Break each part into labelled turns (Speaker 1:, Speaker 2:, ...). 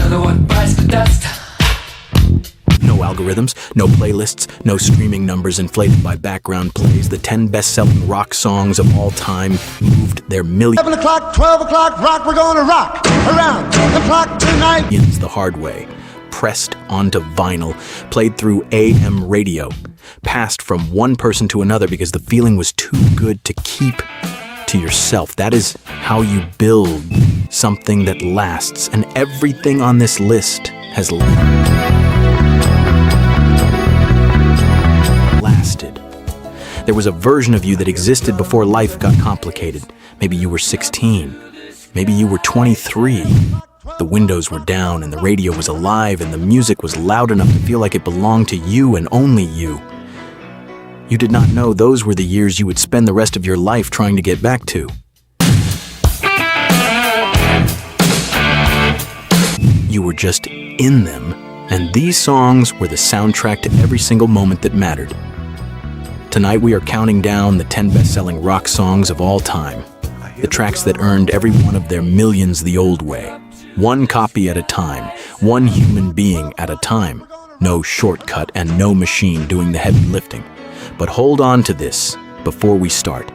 Speaker 1: another one bites the dust.
Speaker 2: No algorithms, no playlists, no streaming numbers inflated by background plays. The 10 best-selling rock songs of all time moved their
Speaker 3: 11 o'clock, 12 o'clock, rock, we're gonna rock around the clock tonight.
Speaker 2: millions the hard way, pressed onto vinyl, played through AM radio, passed from one person to another because the feeling was too good to keep to yourself. That is how you build something that lasts, and everything on this list has lasted. There was a version of you that existed before life got complicated. Maybe you were 16. Maybe you were 23. The windows were down and the radio was alive and the music was loud enough to feel like it belonged to you and only you. You did not know those were the years you would spend the rest of your life trying to get back to. You were just in them, and these songs were the soundtrack to every single moment that mattered. Tonight we are counting down the 10 best-selling rock songs of all time. The tracks that earned every one of their millions the old way. One copy at a time, one human being at a time. No shortcut and no machine doing the heavy lifting. But hold on to this before we start.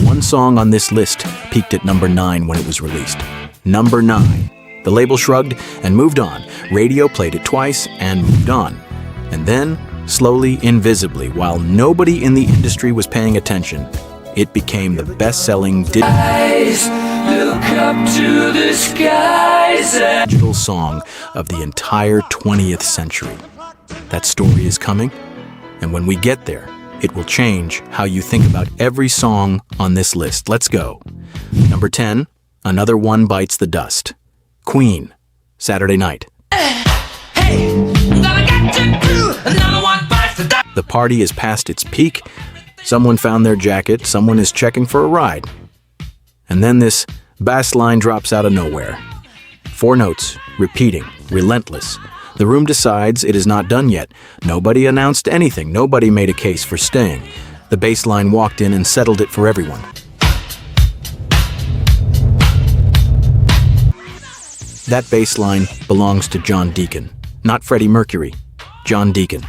Speaker 2: One song on this list peaked at number 9 when it was released. Number 9. The label shrugged and moved on. Radio played it twice and moved on. And then, slowly, invisibly, while nobody in the industry was paying attention, it became the best-selling digital song of the entire 20th century. That story is coming, and when we get there, it will change how you think about every song on this list. Let's go. Number 10, Another One Bites the Dust. Queen, Saturday Night. The party is past its peak. Someone found their jacket. Someone is checking for a ride. And then this bass line drops out of nowhere. 4 notes, repeating, relentless. The room decides it is not done yet. Nobody announced anything. Nobody made a case for staying. The bass line walked in and settled it for everyone. That bass line belongs to John Deacon, not Freddie Mercury, John Deacon.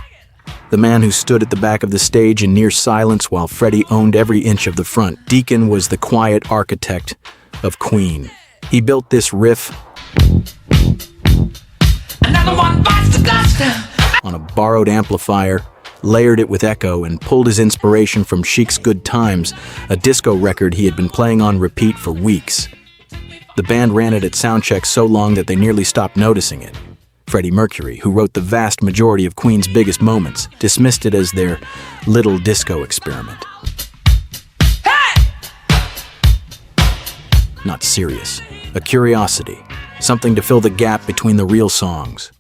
Speaker 2: The man who stood at the back of the stage in near silence while Freddie owned every inch of the front. Deacon was the quiet architect of Queen. He built this riff on a borrowed amplifier, layered it with echo, and pulled his inspiration from Chic's Good Times, a disco record he had been playing on repeat for weeks. The band ran it at soundcheck so long that they nearly stopped noticing it. Freddie Mercury, who wrote the vast majority of Queen's biggest moments, dismissed it as their little disco experiment. Not serious. A curiosity. Something to fill the gap between the real songs.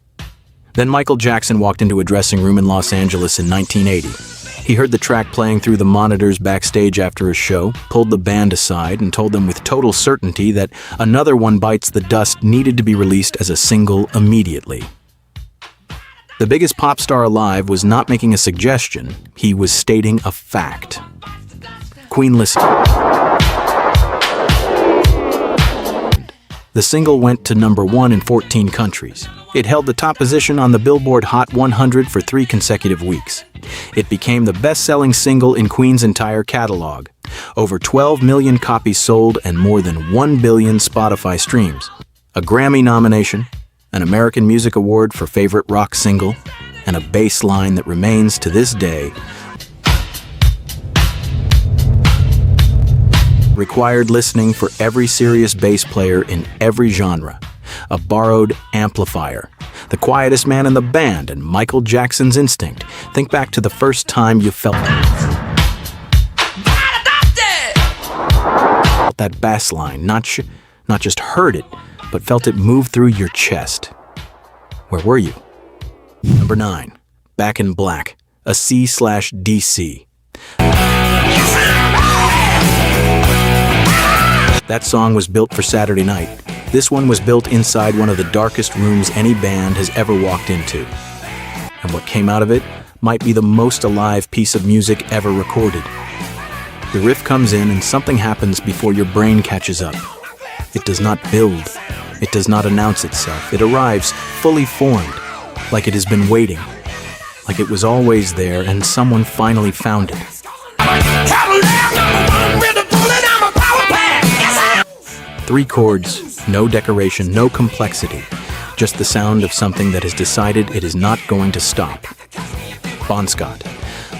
Speaker 2: Then Michael Jackson walked into a dressing room in Los Angeles in 1980. He heard the track playing through the monitors backstage after a show, pulled the band aside, and told them with total certainty that Another One Bites the Dust needed to be released as a single immediately. The biggest pop star alive was not making a suggestion, he was stating a fact. Queen listened. The single went to number 1 in 14 countries. It held the top position on the Billboard Hot 100 for 3 consecutive weeks. It became the best-selling single in Queen's entire catalog. Over 12 million copies sold and more than 1 billion Spotify streams. A Grammy nomination, an American Music Award for Favorite Rock Single, and a bass line that remains to this day required listening for every serious bass player in every genre. A borrowed amplifier, the quietest man in the band, and Michael Jackson's instinct. Think back to the first time you felt that bass line, not just heard it, but felt it move through your chest. Where were you? Number 9, Back in Black, a C/DC. That song was built for Saturday night. This one was built inside one of the darkest rooms any band has ever walked into. And what came out of it might be the most alive piece of music ever recorded. The riff comes in and something happens before your brain catches up. It does not build. It does not announce itself. It arrives fully formed, like it has been waiting, like it was always there and someone finally found it. Three chords, no decoration, no complexity, just the sound of something that has decided it is not going to stop. Bon Scott,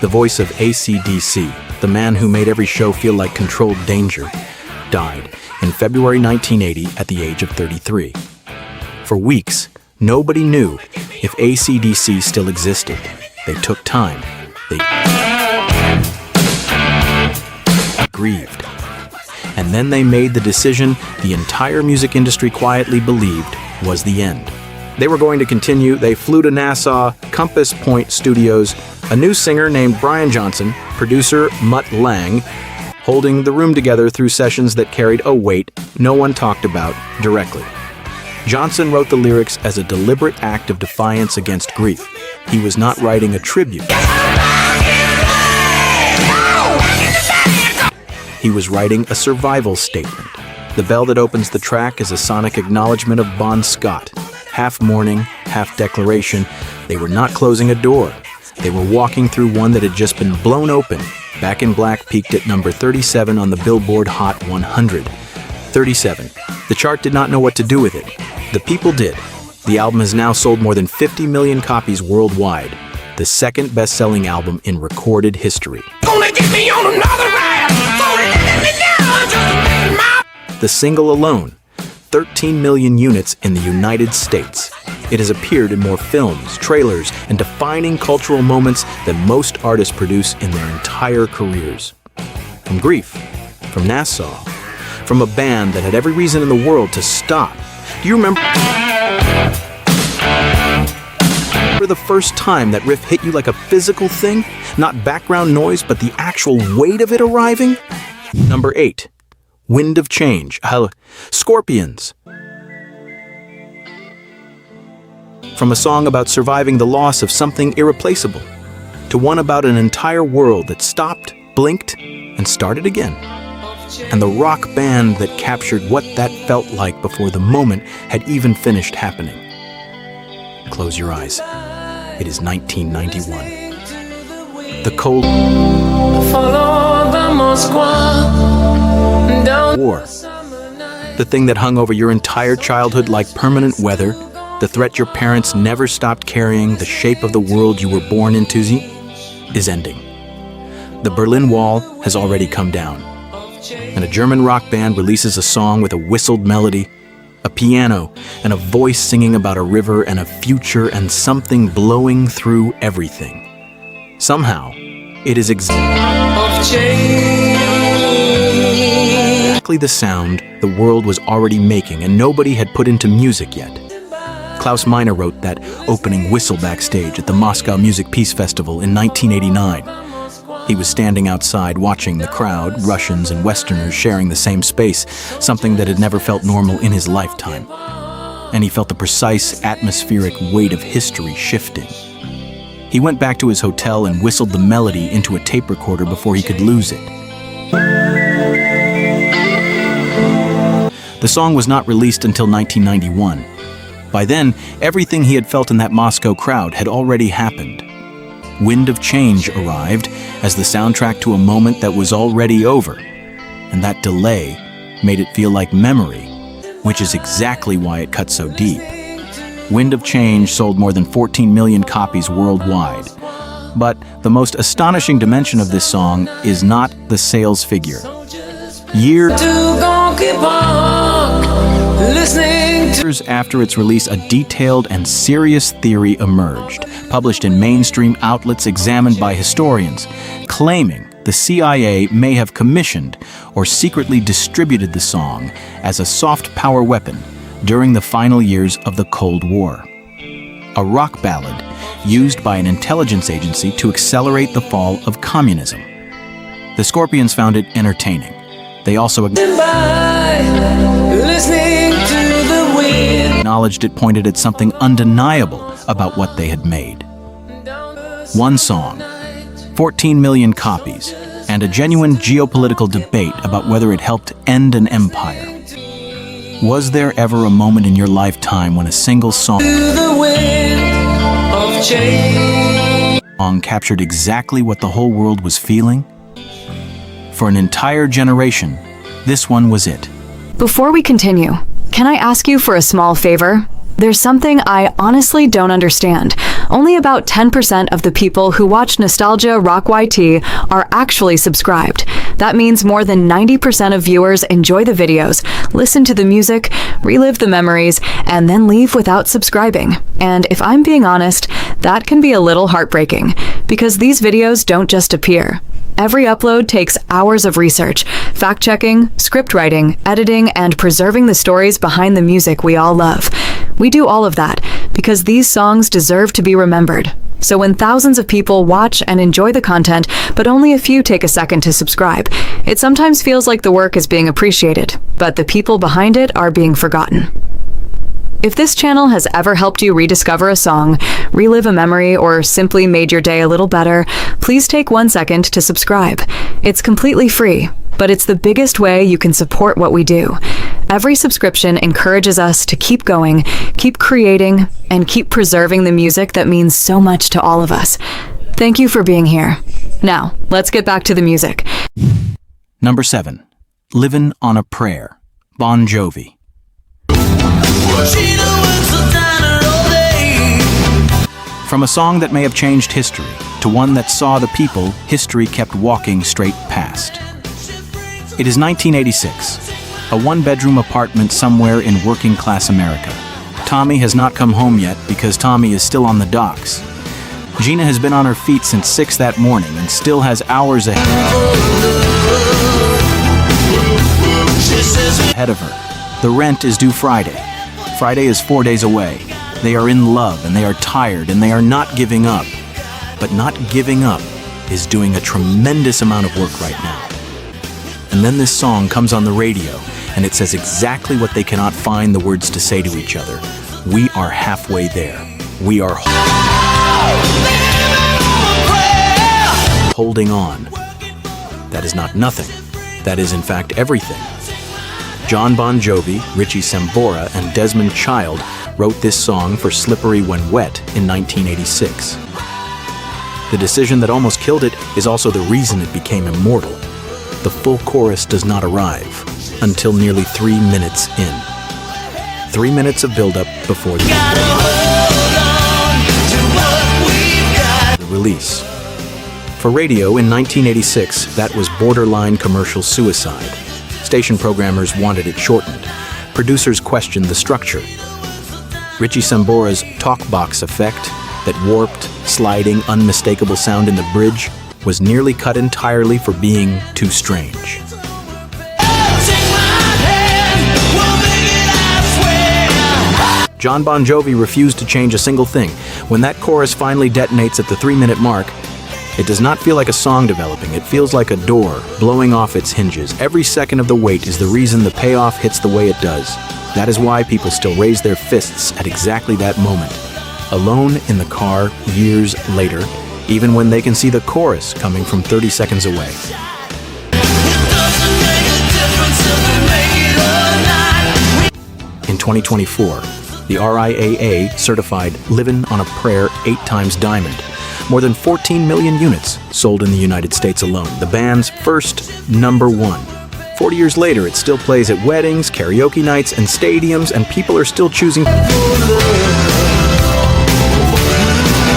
Speaker 2: the voice of AC/DC, the man who made every show feel like controlled danger, died in February 1980 at the age of 33. For weeks, nobody knew if AC/DC still existed. They took time. They grieved. And then they made the decision the entire music industry quietly believed was the end. They were going to continue. They flew to Nassau, Compass Point Studios, a new singer named Brian Johnson, producer Mutt Lange, holding the room together through sessions that carried a weight no one talked about directly. Johnson wrote the lyrics as a deliberate act of defiance against grief. He was not writing a tribute. He was writing a survival statement. The bell that opens the track is a sonic acknowledgement of Bon Scott. Half mourning, half declaration. They were not closing a door. They were walking through one that had just been blown open. Back in Black peaked at number 37 on the Billboard Hot 100. 37. The chart did not know what to do with it. The people did. The album has now sold more than 50 million copies worldwide. The second best-selling album in recorded history. Gonna get me on another ride. The single alone, 13 million units in the United States. It has appeared in more films, trailers, and defining cultural moments than most artists produce in their entire careers. From grief, from Nassau, from a band that had every reason in the world to stop. Do you remember the first time that riff hit you like a physical thing? Not background noise, but the actual weight of it arriving? Number 8. Wind of Change, Scorpions. From a song about surviving the loss of something irreplaceable, to one about an entire world that stopped, blinked, and started again. And the rock band that captured what that felt like before the moment had even finished happening. Close your eyes. It is 1991. The Cold War. The thing that hung over your entire childhood like permanent weather, the threat your parents never stopped carrying, the shape of the world you were born into, is ending. The Berlin Wall has already come down, and a German rock band releases a song with a whistled melody, a piano, and a voice singing about a river and a future and something blowing through everything. Somehow, it is exactly the sound the world was already making and nobody had put into music yet. Klaus Meine wrote that opening whistle backstage at the Moscow Music Peace Festival in 1989. He was standing outside watching the crowd, Russians and Westerners sharing the same space, something that had never felt normal in his lifetime. And he felt the precise atmospheric weight of history shifting. He went back to his hotel and whistled the melody into a tape recorder before he could lose it. The song was not released until 1991. By then, everything he had felt in that Moscow crowd had already happened. Wind of Change arrived as the soundtrack to a moment that was already over, and that delay made it feel like memory, which is exactly why it cut so deep. Wind of Change sold more than 14 million copies worldwide. But the most astonishing dimension of this song is not the sales figure. Years after its release, a detailed and serious theory emerged, published in mainstream outlets examined by historians, claiming the CIA may have commissioned or secretly distributed the song as a soft power weapon during the final years of the Cold War. A rock ballad used by an intelligence agency to accelerate the fall of communism. The Scorpions found it entertaining. They also acknowledged it pointed at something undeniable about what they had made. One song, 14 million copies, and a genuine geopolitical debate about whether it helped end an empire. Was there ever a moment in your lifetime when a single song captured exactly what the whole world was feeling? For an entire generation, this one was it.
Speaker 1: Before we continue, can I ask you for a small favor? There's something I honestly don't understand. Only about 10% of the people who watch Nostalgia Rock YT are actually subscribed. That means more than 90% of viewers enjoy the videos, listen to the music, relive the memories, and then leave without subscribing. And if I'm being honest, that can be a little heartbreaking, because these videos don't just appear. Every upload takes hours of research, fact-checking, script writing, editing, and preserving the stories behind the music we all love. We do all of that because these songs deserve to be remembered. So when thousands of people watch and enjoy the content, but only a few take a second to subscribe, it sometimes feels like the work is being appreciated, but the people behind it are being forgotten. If this channel has ever helped you rediscover a song, relive a memory, or simply made your day a little better, please take 1 second to subscribe. It's completely free, but it's the biggest way you can support what we do. Every subscription encourages us to keep going, keep creating, and keep preserving the music that means so much to all of us. Thank you for being here. Now, let's get back to the music.
Speaker 2: Number 7. Livin' on a Prayer, Bon Jovi. From a song that may have changed history to one that saw the people history kept walking straight past. It is 1986, a one-bedroom apartment somewhere in working-class America. Tommy has not come home yet because Tommy is still on the docks. Gina has been on her feet since 6 that morning and still has hours ahead of her. The rent is due Friday. Friday is 4 days away. They are in love and they are tired and they are not giving up. But not giving up is doing a tremendous amount of work right now. And then this song comes on the radio and it says exactly what they cannot find the words to say to each other. We are halfway there. We are holding on. That is not nothing. That is in fact everything. John Bon Jovi, Richie Sambora, and Desmond Child wrote this song for Slippery When Wet in 1986. The decision that almost killed it is also the reason it became immortal. The full chorus does not arrive until nearly 3 minutes in. 3 minutes of build-up before the release. For radio in 1986, that was borderline commercial suicide. Station programmers wanted it shortened. Producers questioned the structure. Richie Sambora's talk box effect, that warped, sliding, unmistakable sound in the bridge, was nearly cut entirely for being too strange. John Bon Jovi refused to change a single thing. When that chorus finally detonates at the 3-minute mark, it does not feel like a song developing. It feels like a door blowing off its hinges. Every second of the wait is the reason the payoff hits the way it does. That is why people still raise their fists at exactly that moment. Alone in the car years later, even when they can see the chorus coming from 30 seconds away. In 2024, the RIAA certified Livin' on a Prayer 8 times diamond. More than 14 million units sold in the United States alone. The band's first #1. 40 years later, it still plays at weddings, karaoke nights, and stadiums, and people are still choosing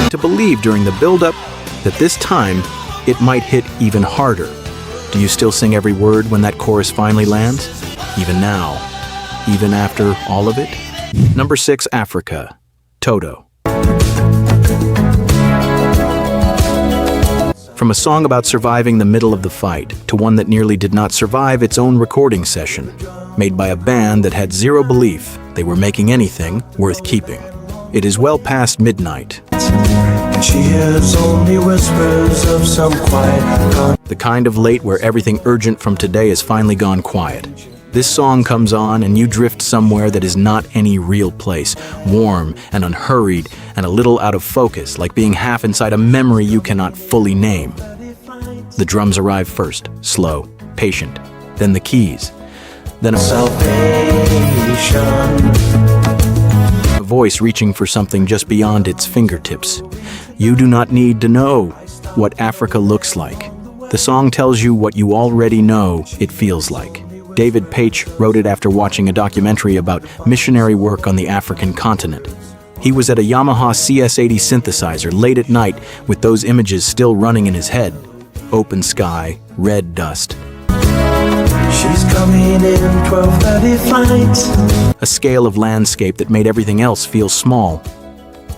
Speaker 2: to believe during the build-up that this time it might hit even harder. Do you still sing every word when that chorus finally lands? Even now, even after all of it? Number 6, Africa, Toto. From a song about surviving the middle of the fight to one that nearly did not survive its own recording session, made by a band that had zero belief they were making anything worth keeping. It is well past midnight. And she hears only whispers of some quiet. The kind of late where everything urgent from today has finally gone quiet. This song comes on and you drift somewhere that is not any real place, warm and unhurried and a little out of focus, like being half inside a memory you cannot fully name. The drums arrive first, slow, patient, then the keys. then a voice reaching for something just beyond its fingertips. You do not need to know what Africa looks like. The song tells you what you already know it feels like. David Paich wrote it after watching a documentary about missionary work on the African continent. He was at a Yamaha CS80 synthesizer late at night with those images still running in his head. Open sky, red dust.
Speaker 4: She's coming in 12:30 flights.
Speaker 2: A scale of landscape that made everything else feel small.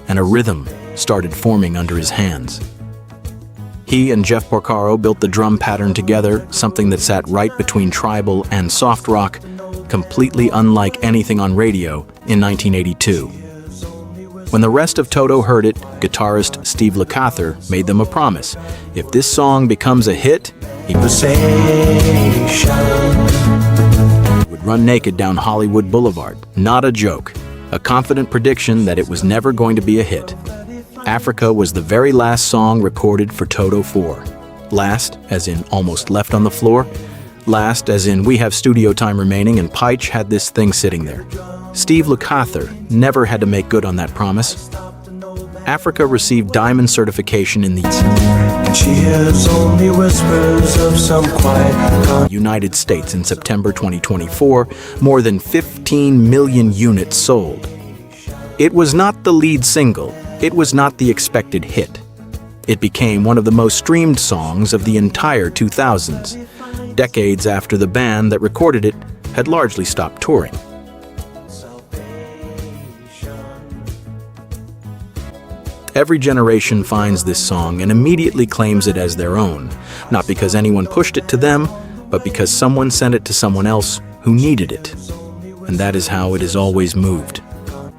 Speaker 2: And a rhythm started forming under his hands. He and Jeff Porcaro built the drum pattern together, something that sat right between tribal and soft rock, completely unlike anything on radio in 1982. When the rest of Toto heard it, guitarist Steve Lukather made them a promise. If this song becomes a hit, he would run naked down Hollywood Boulevard. Not a joke. A confident prediction that it was never going to be a hit. Africa was the very last song recorded for Toto 4. Last, as in almost left on the floor. Last, as in we have studio time remaining and Paich had this thing sitting there. Steve Lukather never had to make good on that promise. Africa received diamond certification in the
Speaker 4: She hears only whispers of some quiet
Speaker 2: United States in September 2024, more than 15 million units sold. It was not the lead single. It was not the expected hit. It became one of the most streamed songs of the entire 2000s, decades after the band that recorded it had largely stopped touring. Every generation finds this song and immediately claims it as their own, not because anyone pushed it to them, but because someone sent it to someone else who needed it. And that is how it has always moved.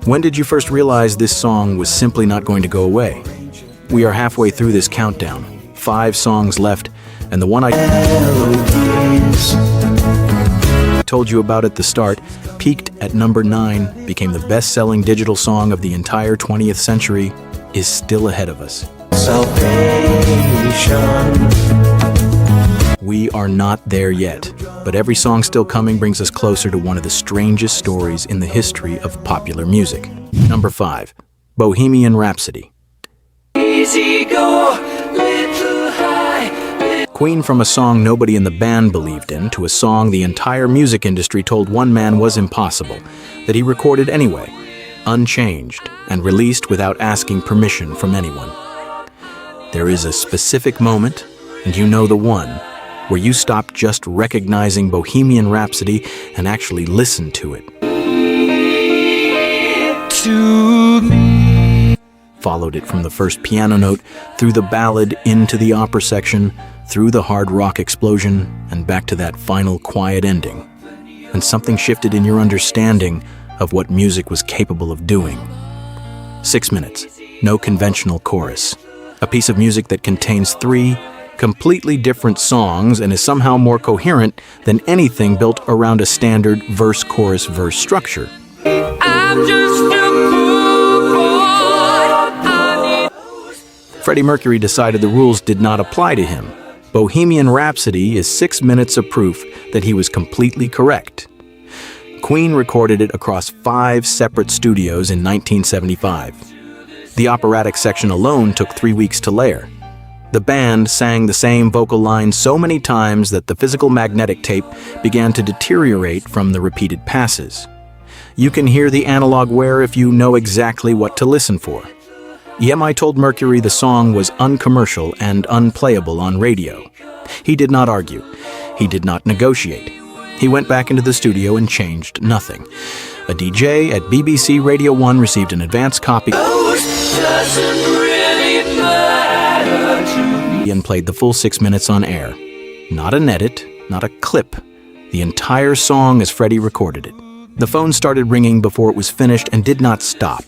Speaker 2: When did you first realize this song was simply not going to go away? We are halfway through this countdown, 5 songs left, and the one I told you about at the start, peaked at number 9, became the best-selling digital song of the entire 20th century, is still ahead of us.
Speaker 4: salvation.
Speaker 2: We are not there yet, but every song still coming brings us closer to one of the strangest stories in the history of popular music. Number 5, Bohemian Rhapsody.
Speaker 4: Easy go, little high.
Speaker 2: Queen from a song nobody in the band believed in to a song the entire music industry told one man was impossible, that he recorded anyway, unchanged, and released without asking permission from anyone. There is a specific moment, and you know the one, where you stop just recognizing Bohemian Rhapsody and actually listen to it.
Speaker 4: To me.
Speaker 2: Followed it from the first piano note, through the ballad, into the opera section, through the hard rock explosion, and back to that final quiet ending. And something shifted in your understanding of what music was capable of doing. 6 minutes, no conventional chorus. A piece of music that contains 3 completely different songs and is somehow more coherent than anything built around a standard verse-chorus-verse structure.
Speaker 4: I'm just a poor boy.
Speaker 2: Freddie Mercury decided the rules did not apply to him. Bohemian Rhapsody is 6 minutes of proof that he was completely correct. Queen recorded it across 5 separate studios in 1975. The operatic section alone took 3 weeks to layer. The band sang the same vocal lines so many times that the physical magnetic tape began to deteriorate from the repeated passes. You can hear the analog wear if you know exactly what to listen for. EMI told Mercury the song was uncommercial and unplayable on radio. He did not argue. He did not negotiate. He went back into the studio and changed nothing. A DJ at BBC Radio 1 received an advance copy and played the full 6 minutes on air. Not an edit, not a clip. The entire song as Freddie recorded it. The phone started ringing before it was finished and did not stop.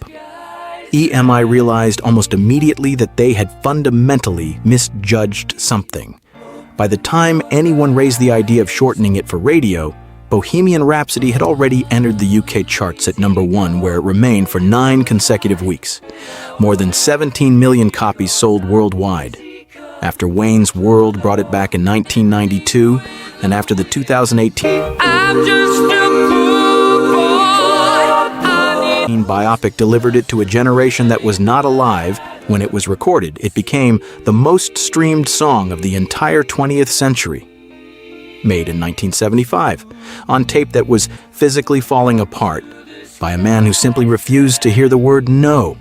Speaker 2: EMI realized almost immediately that they had fundamentally misjudged something. By the time anyone raised the idea of shortening it for radio, Bohemian Rhapsody had already entered the UK charts at number 1, where it remained for 9 consecutive weeks. More than 17 million copies sold worldwide. After Wayne's World brought it back in 1992, and after the 2018 Biopic delivered it to a generation that was not alive when it was recorded. It became the most streamed song of the entire 20th century. Made in 1975, on tape that was physically falling apart by a man who simply refused to hear the word no.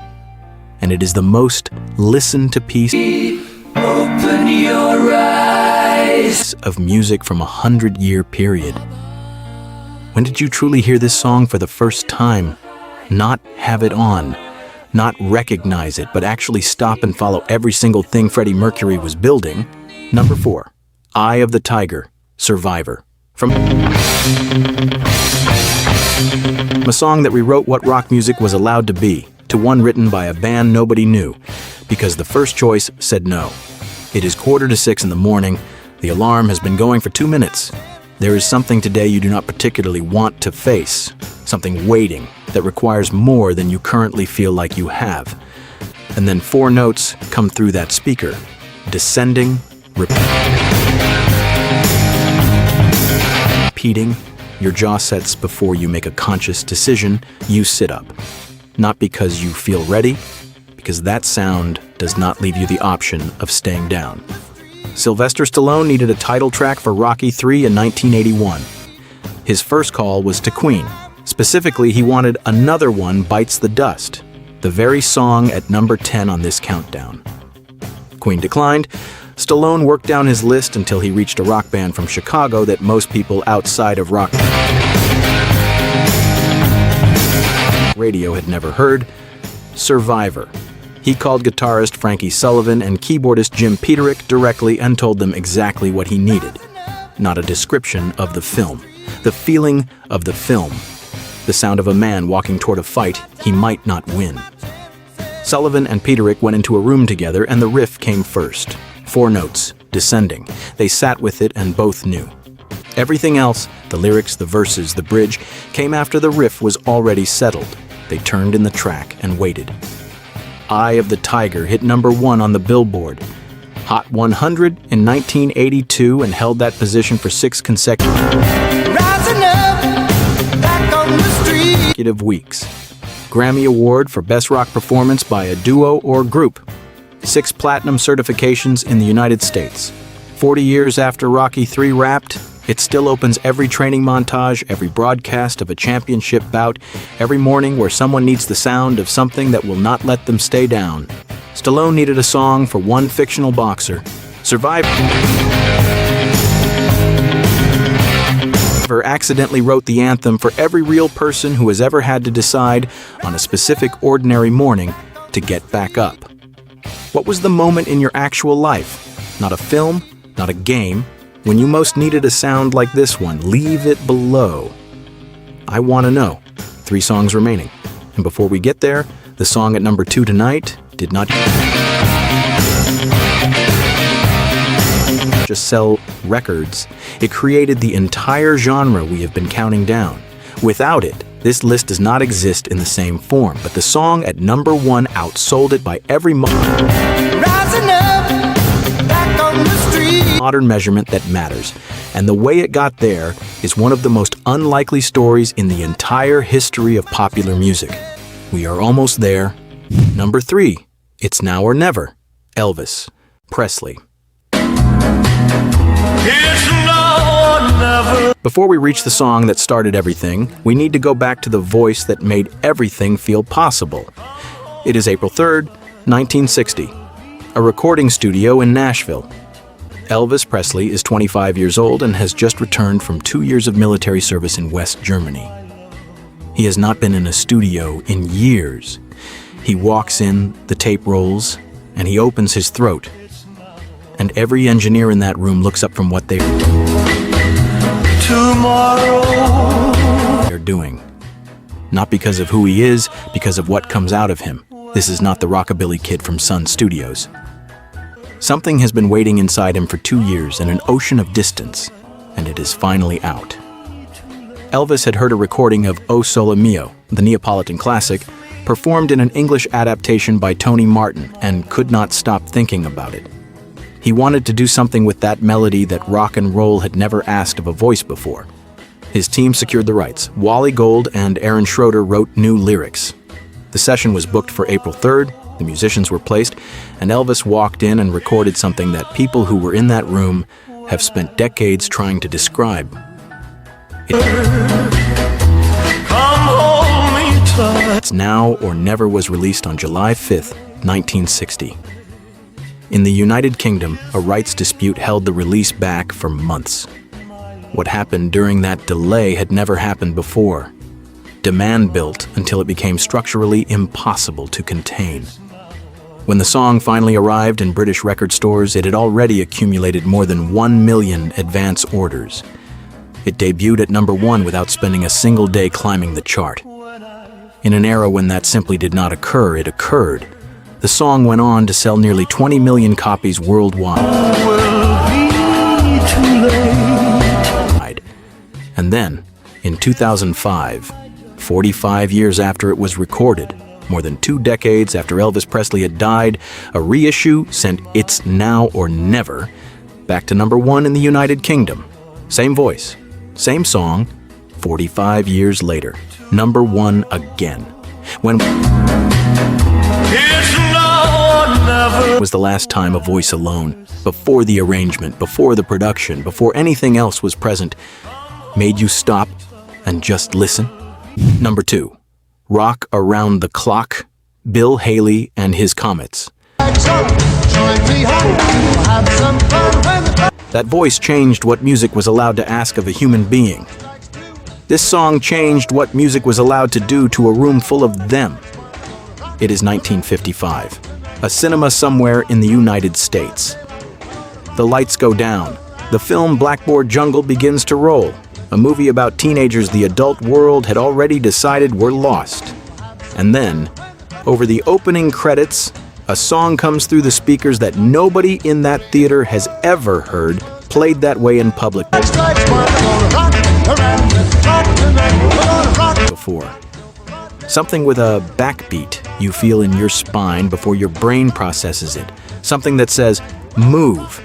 Speaker 2: And it is the most listened to piece
Speaker 5: Open your eyes
Speaker 2: of music from a 100-year period. When did you truly hear this song for the first time? Not have it on, not recognize it, but actually stop and follow every single thing Freddie Mercury was building. Number 4, Eye of the Tiger, Survivor. From a song that rewrote what rock music was allowed to be, to one written by a band nobody knew, because the first choice said no. It is 5:45 in the morning. The alarm has been going for 2 minutes. There is something today you do not particularly want to face, something waiting that requires more than you currently feel like you have. And then 4 notes come through that speaker, descending, repeating. Your jaw sets before you make a conscious decision. You sit up, not because you feel ready, because that sound does not leave you the option of staying down. Sylvester Stallone needed a title track for Rocky III in 1981. His first call was to Queen. Specifically, he wanted Another One Bites the Dust, the very song at number 10 on this countdown. Queen declined. Stallone worked down his list until he reached a rock band from Chicago that most people outside of rock radio had never heard, Survivor. He called guitarist Frankie Sullivan and keyboardist Jim Peterick directly and told them exactly what he needed. Not a description of the film. The feeling of the film. The sound of a man walking toward a fight he might not win. Sullivan and Peterick went into a room together and the riff came first. 4 notes, descending. They sat with it and both knew. Everything else, the lyrics, the verses, the bridge, came after the riff was already settled. They turned in the track and waited. Eye of the Tiger hit number 1 on the Billboard Hot 100 in 1982 and held that position for 6 consecutive weeks. Grammy Award for Best Rock Performance by a Duo or Group. 6 platinum certifications in the United States. 40 years after Rocky III wrapped, it still opens every training montage, every broadcast of a championship bout, every morning where someone needs the sound of something that will not let them stay down. Stallone needed a song for one fictional boxer. Survivor accidentally wrote the anthem for every real person who has ever had to decide on a specific ordinary morning to get back up. What was the moment in your actual life? Not a film, not a game. When you most needed a sound like this one, leave it below. I want to know. 3 songs remaining. And before we get there, the song at number 2 tonight did not just sell records. It created the entire genre we have been counting down. Without it, this list does not exist in the same form, but the song at number 1 outsold it by every modern measurement that matters, and the way it got there is one of the most unlikely stories in the entire history of popular music. We are almost there. Number 3, It's Now or Never, Elvis Presley.
Speaker 5: It's now or never.
Speaker 2: Before we reach the song that started everything, we need to go back to the voice that made everything feel possible. It is April 3rd, 1960, a recording studio in Nashville. Elvis Presley is 25 years old and has just returned from 2 years of military service in West Germany. He has not been in a studio in years. He walks in, the tape rolls, and he opens his throat. And every engineer in that room looks up from what they're doing. Not because of who he is, because of what comes out of him. This is not the Rockabilly Kid from Sun Studios. Something has been waiting inside him for 2 years in an ocean of distance, and it is finally out. Elvis had heard a recording of O Sole Mio, the Neapolitan classic, performed in an English adaptation by Tony Martin, and could not stop thinking about it. He wanted to do something with that melody that rock and roll had never asked of a voice before. His team secured the rights. Wally Gold and Aaron Schroeder wrote new lyrics. The session was booked for April 3rd, the musicians were placed, and Elvis walked in and recorded something that people who were in that room have spent decades trying to describe. It's Now or Never was released on July 5th, 1960. In the United Kingdom, a rights dispute held the release back for months. What happened during that delay had never happened before. Demand built until it became structurally impossible to contain. When the song finally arrived in British record stores, it had already accumulated more than 1 million advance orders. It debuted at #1 without spending a single day climbing the chart. In an era when that simply did not occur, it occurred. The song went on to sell nearly 20 million copies worldwide. And then, in 2005, 45 years after it was recorded, more than 2 decades after Elvis Presley had died, a reissue sent It's Now or Never back to #1 in the United Kingdom. Same voice, same song, 45 years later, #1 again. When was the last time a voice alone, before the arrangement, before the production, before anything else was present, made you stop and just listen? #2, Rock Around the Clock, Bill Haley and His Comets. That voice changed what music was allowed to ask of a human being. This song changed what music was allowed to do to a room full of them. It is 1955, a cinema somewhere in the United States. The lights go down. The film Blackboard Jungle begins to roll. A movie about teenagers the adult world had already decided were lost. And then, over the opening credits, a song comes through the speakers that nobody in that theater has ever heard, played that way in public before. Something with a backbeat you feel in your spine before your brain processes it. Something that says, move.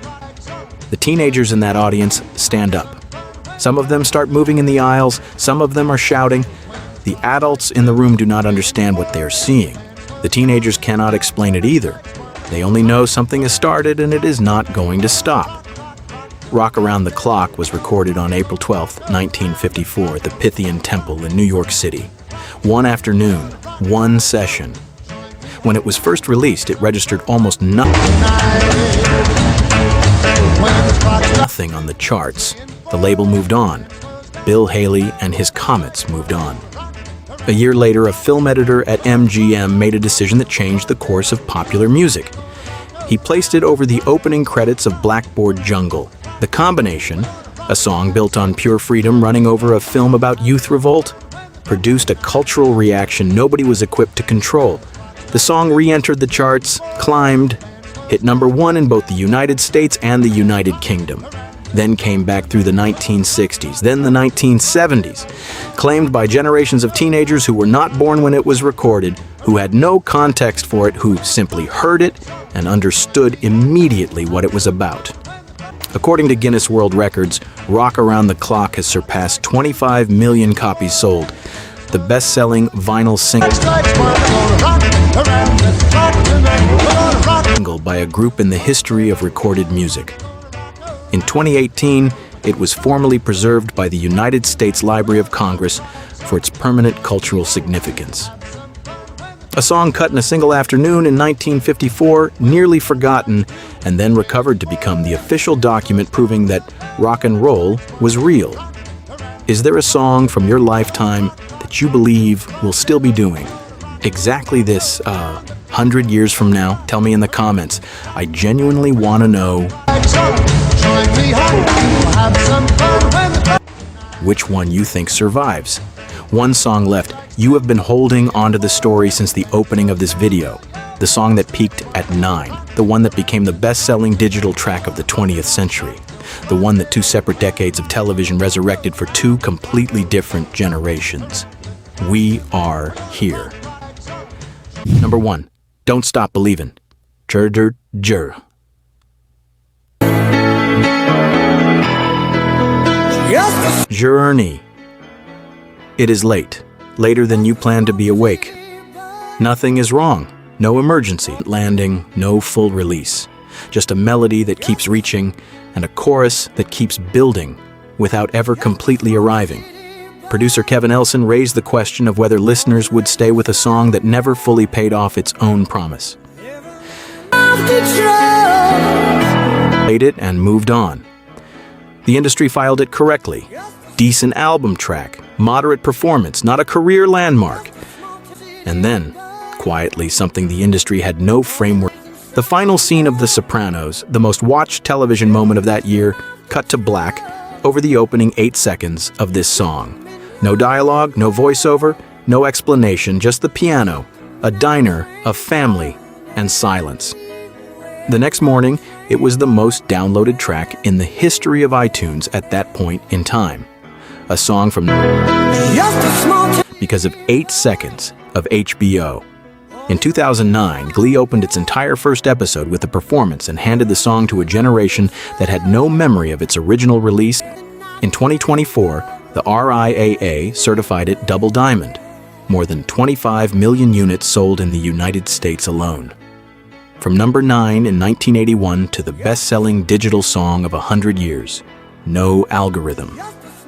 Speaker 2: The teenagers in that audience stand up. Some of them start moving in the aisles, some of them are shouting. The adults in the room do not understand what they're seeing. The teenagers cannot explain it either. They only know something has started and it is not going to stop. Rock Around the Clock was recorded on April 12, 1954 at the Pythian Temple in New York City. One afternoon, one session. When it was first released, it registered almost nothing on the charts. The label moved on. Bill Haley and His Comets moved on. A year later, a film editor at MGM made a decision that changed the course of popular music. He placed it over the opening credits of Blackboard Jungle. The combination, a song built on pure freedom running over a film about youth revolt, produced a cultural reaction nobody was equipped to control. The song re-entered the charts, climbed, hit #1 in both the United States and the United Kingdom. Then came back through the 1960s, then the 1970s, claimed by generations of teenagers who were not born when it was recorded, who had no context for it, who simply heard it and understood immediately what it was about. According to Guinness World Records, Rock Around the Clock has surpassed 25 million copies sold, the best-selling vinyl single by a group in the history of recorded music. In 2018, it was formally preserved by the United States Library of Congress for its permanent cultural significance. A song cut in a single afternoon in 1954, nearly forgotten, and then recovered to become the official document proving that rock and roll was real. Is there a song from your lifetime that you believe will still be doing exactly this 100 years from now? Tell me in the comments. I genuinely want to know which one you think survives. One song left. You have been holding onto the story since the opening of this video. The song that peaked at 9. The one that became the best-selling digital track of the 20th century. The one that 2 separate decades of television resurrected for 2 completely different generations. We are here. #1. Don't Stop Believin'. Jur. Journey. It is late, later than you plan to be awake. Nothing is wrong, no emergency landing, no full release. Just a melody that keeps reaching and a chorus that keeps building without ever completely arriving. Producer Kevin Elson raised the question of whether listeners would stay with a song that never fully paid off its own promise. Played it and moved on. The industry filed it correctly. Decent album track, moderate performance, not a career landmark. And then, quietly, something the industry had no framework. The final scene of The Sopranos, the most watched television moment of that year, cut to black over the opening 8 seconds of this song. No dialogue, no voiceover, no explanation, just the piano, a diner, a family, and silence. The next morning, it was the most downloaded track in the history of iTunes at that point in time. A song from because of 8 seconds of HBO. In 2009, Glee opened its entire first episode with a performance and handed the song to a generation that had no memory of its original release. In 2024, the RIAA certified it double diamond, more than 25 million units sold in the United States alone. From number 9 in 1981 to the best-selling digital song of 100 years. No algorithm,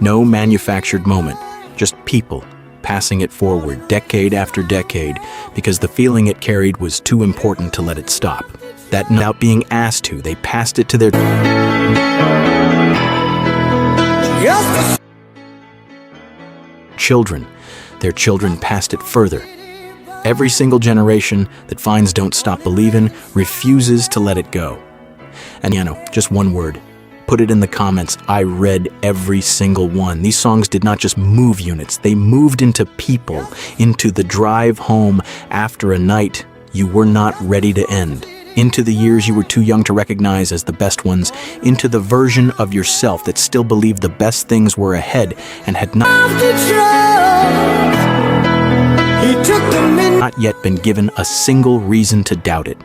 Speaker 2: no manufactured moment, just people passing it forward decade after decade because the feeling it carried was too important to let it stop. That without being asked to, they passed it to their children. Their children passed it further. Every single generation that finds Don't Stop Believin' refuses to let it go. And just one word. Put it in the comments. I read every single one. These songs did not just move units. They moved into people, into the drive home after a night you were not ready to end, into the years you were too young to recognize as the best ones, into the version of yourself that still believed the best things were ahead and had not yet been given a single reason to doubt it.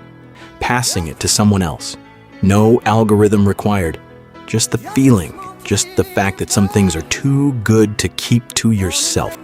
Speaker 2: Passing it to someone else. No algorithm required. Just the feeling, just the fact that some things are too good to keep to yourself.